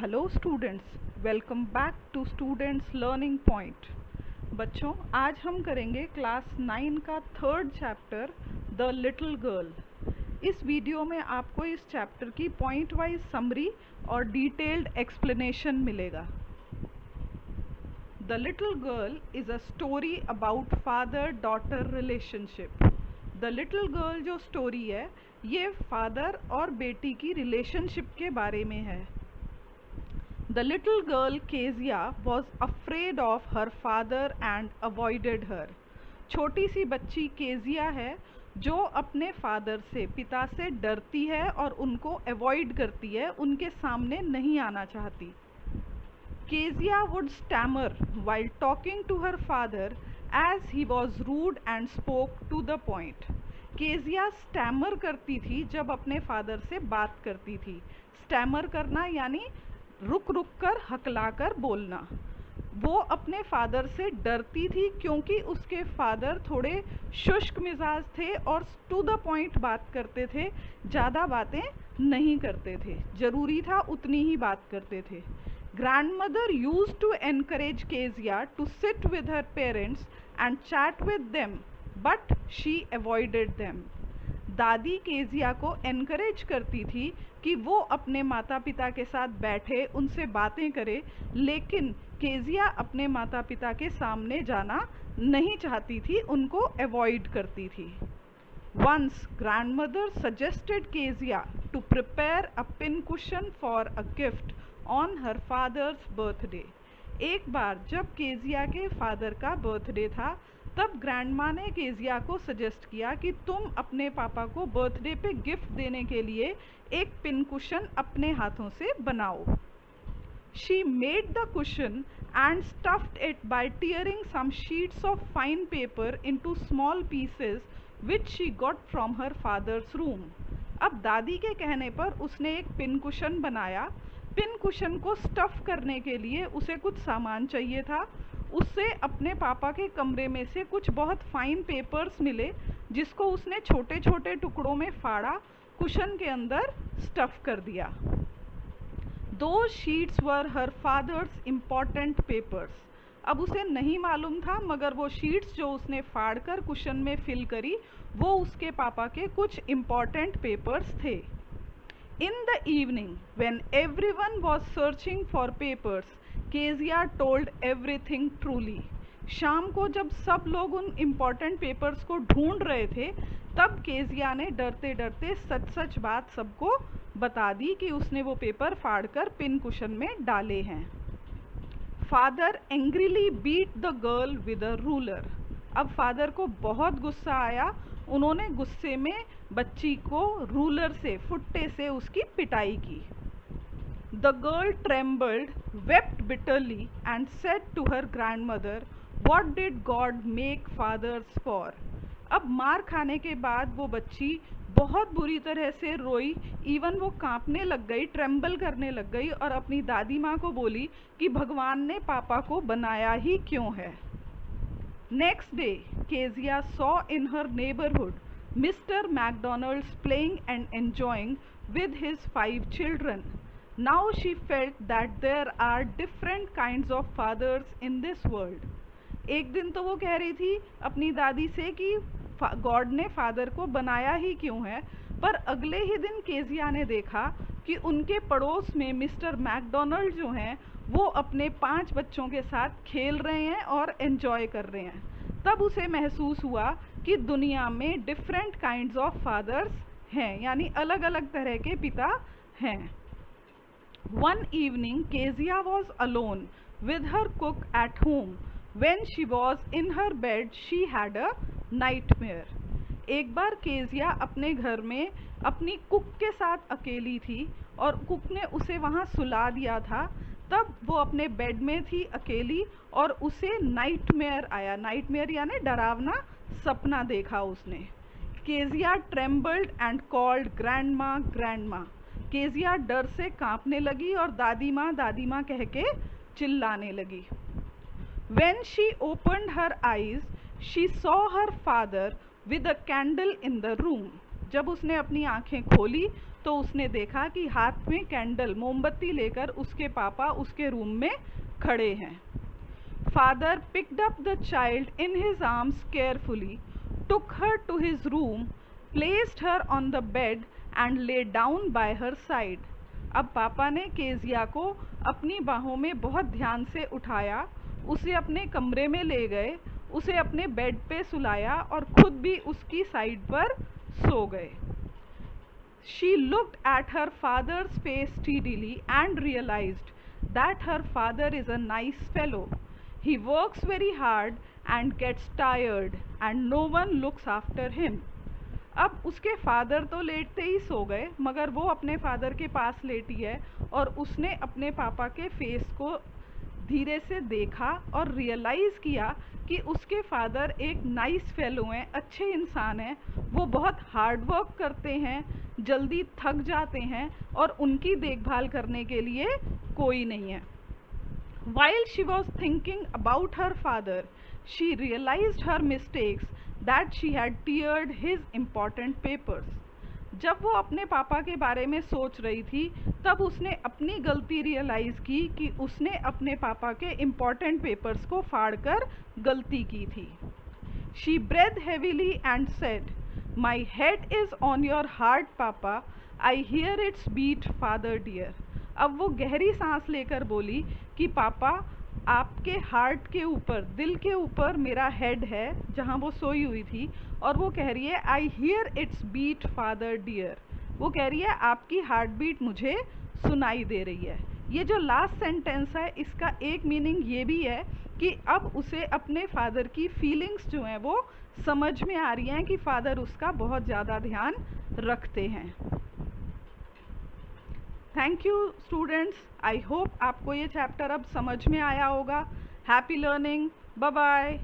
Hello students, welcome back to students learning point. बच्चों, आज हम करेंगे क्लास 9 का third chapter the little girl. इस वीडियो में आपको इस चैप्टर की पॉइंट वाइज समरी और डिटेल्ड एक्सप्लेनेशन मिलेगा। The little girl is a story about father daughter relationship. The little girl जो स्टोरी है ये फादर और बेटी की रिलेशनशिप के बारे में है। The little girl Kezia was afraid of her father and avoided her. छोटी सी बच्ची केजिया है जो अपने फादर से, पिता से डरती है और उनको अवॉइड करती है, उनके सामने नहीं आना चाहती। Kezia would stammer while talking to her father as he was rude and spoke to the point. Kezia stammer करती थी जब अपने फादर से बात करती थी। स्टैमर करना यानी रुक रुक कर हकलाकर बोलना। वो अपने फादर से डरती थी क्योंकि उसके फादर थोड़े शुष्क मिजाज थे और टू द पॉइंट बात करते थे, ज़्यादा बातें नहीं करते थे, ज़रूरी था उतनी ही बात करते थे। Grandmother used to encourage Kezia to sit with her parents and chat with them, but she avoided them. दादी केजिया को एनकरेज करती थी कि वो अपने माता पिता के साथ बैठे, उनसे बातें करे, लेकिन केजिया अपने माता पिता के सामने जाना नहीं चाहती थी, उनको अवॉइड करती थी। Once grandmother suggested Kezia to prepare a pincushion for a gift on her father's birthday. एक बार जब केजिया के फादर का बर्थडे था तब ग्रैंडमा ने केजिया को सजेस्ट किया कि तुम अपने पापा को बर्थडे पे गिफ्ट देने के लिए एक पिन कुशन अपने हाथों से बनाओ। She made the cushion and stuffed it by tearing some sheets of fine paper into small pieces which she got from her father's room. अब दादी के कहने पर उसने एक पिन कुशन बनाया। पिन कुशन को स्टफ़ करने के लिए उसे कुछ सामान चाहिए था। उससे अपने पापा के कमरे में से कुछ बहुत फाइन पेपर्स मिले जिसको उसने छोटे छोटे टुकड़ों में फाड़ा, कुशन के अंदर स्टफ़ कर दिया। Those sheets were her father's important papers. अब उसे नहीं मालूम था मगर वो शीट्स जो उसने फाड़ कर कुशन में फिल करी वो उसके पापा के कुछ इम्पॉर्टेंट पेपर्स थे। In the evening, when everyone was searching for papers, Kezia told everything truly. शाम को जब सब लोग उन इम्पॉर्टेंट पेपर्स को ढूंढ रहे थे तब केजिया ने डरते डरते सच सच बात सबको बता दी कि उसने वो पेपर फाड़कर पिन कुशन में डाले हैं। Father angrily beat the girl with a ruler. अब फादर को बहुत गुस्सा आया, उन्होंने गुस्से में बच्ची को रूलर से, फुट्टे से उसकी पिटाई की। The girl trembled, wept bitterly and said to her grandmother, what did God make fathers for. अब मार खाने के बाद वो बच्ची बहुत बुरी तरह से रोई, इवन वो कांपने लग गई, ट्रेम्बल करने लग गई और अपनी दादी माँ को बोली कि भगवान ने पापा को बनाया ही क्यों है। Next day, Kezia saw in her neighborhood Mr. McDonald's playing and enjoying with his 5 children. Now she felt that there are different kinds of fathers in this world. एक दिन तो वो कह रही थी अपनी दादी से कि गॉड ने फादर को बनाया ही क्यों है, पर अगले ही दिन केजिया ने देखा कि उनके पड़ोस में मिस्टर मैकडोनल्ड जो हैं वो अपने 5 बच्चों के साथ खेल रहे हैं और एंजॉय कर रहे हैं। तब उसे महसूस हुआ कि दुनिया में डिफरेंट काइंड्स ऑफ फादर्स हैं, यानी अलग अलग तरह के पिता हैं। One evening Kezia was alone with her cook at home. When she was in her bed she had a nightmare. एक बार केजिया अपने घर में अपनी कुक के साथ अकेली थी और कुक ने उसे वहाँ सुला दिया था। तब वो अपने बेड में थी अकेली और उसे नाइटमेयर आया। नाइटमेयर यानी डरावना सपना देखा उसने। Kezia trembled and called grandma grandma. Kezia डर से कांपने लगी और दादी माँ कह के चिल्लाने लगी। When she opened her eyes, she saw her father with a candle in the room. जब उसने अपनी आंखें खोली तो उसने देखा कि हाथ में कैंडल मोमबत्ती लेकर उसके पापा उसके रूम में खड़े हैं। Father picked up the child in his arms carefully, took her to his room, placed her on the bed and lay down by her side. अब पापा ने केजिया को अपनी बाहों में बहुत ध्यान से उठाया, उसे अपने कमरे में ले गए, उसे अपने बेड पे सुलाया और खुद भी उसकी साइड पर सो गए। She looked at her father's face steadily and realized that her father is a nice fellow. He works very hard and gets tired and no one looks after him. अब उसके father तो लेटते ही सो गए, मगर वो अपने father के पास लेटी है और उसने अपने पापा के फेस को धीरे से देखा और रियलाइज़ किया कि उसके फादर एक नाइस फेलो हैं, अच्छे इंसान हैं, वो बहुत हार्ड वर्क करते हैं, जल्दी थक जाते हैं और उनकी देखभाल करने के लिए कोई नहीं है। While she was thinking about her father, she realized her mistakes, that she had teared his important papers. जब वो अपने पापा के बारे में सोच रही थी, तब उसने अपनी गलती रियलाइज़ की कि उसने अपने पापा के इम्पॉर्टेंट पेपर्स को फाड़कर गलती की थी। She breathed heavily and said, "My head is on your heart, Papa. I hear its beat, Father dear." अब वो गहरी सांस लेकर बोली कि पापा, आपके हार्ट के ऊपर, दिल के ऊपर मेरा हेड है जहाँ वो सोई हुई थी, और वो कह रही है I hear its beat father dear. वो कह रही है आपकी हार्ट बीट मुझे सुनाई दे रही है। ये जो लास्ट सेंटेंस है, इसका एक मीनिंग ये भी है कि अब उसे अपने फादर की फीलिंग्स जो हैं वो समझ में आ रही हैं कि फादर उसका बहुत ज़्यादा ध्यान रखते हैं। Thank you students, I hope आपको ये चैप्टर अब समझ में आया होगा। Happy learning, bye bye.